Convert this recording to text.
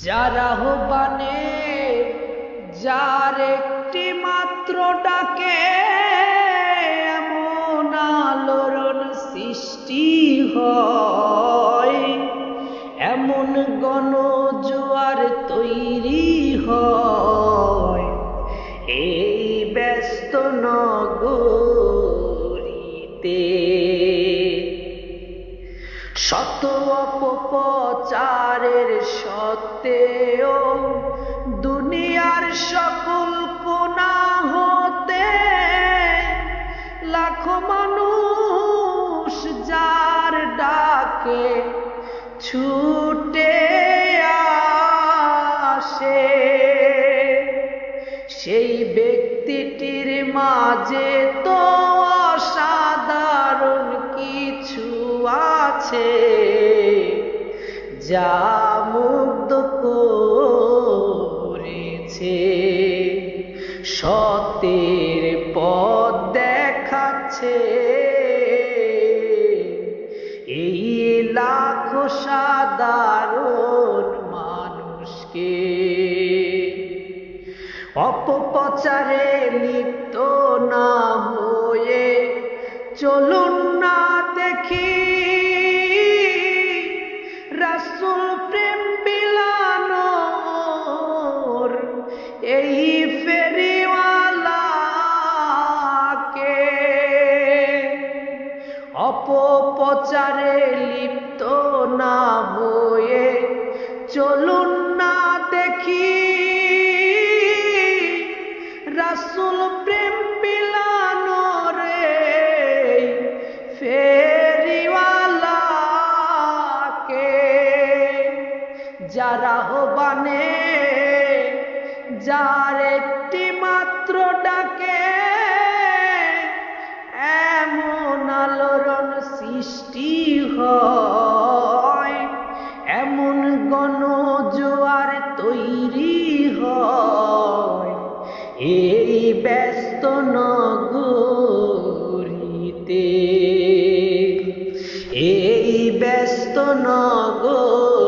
যার আহ্বানে যার একটি মাত্র ডাকে এমন আলোড়ন সৃষ্টি হয়, এমন গণজোয়ার তৈরি হয় এই ব্যস্ত নগরীতে। শত অপপ্রচারের সত্ত্বেও দুনিয়ার সকল কোণা হতে লাখো মানুষ যার ডাকে ছুটে আসে। সেই ব্যক্তিটির মাঝে তো অসাধারণ কিছু আছে যা মুগ্ধ করেছে, সত্যের পথ দেখাচ্ছে এই লাখো সাধারণ মানুষকে। অপপ্রচারে লিপ্ত না হয়ে চলুন না দেখি রাসূল প্রেম বিলানোর এই ফেরিওয়ালাকে। অপপ্রচারে লিপ্ত না হয়ে চলুন না দেখি রাসূল প্রেম বিলানোর এই ফেরিওয়ালাকে। যার আহ্বানে যার একটি মাত্র ডাকে এমন আলোড়ন সৃষ্টি হয়, এমন গণজোয়ার তৈরি হয় এই ব্যস্ত নগরীতে, এই ব্যস্ত নগরীতে।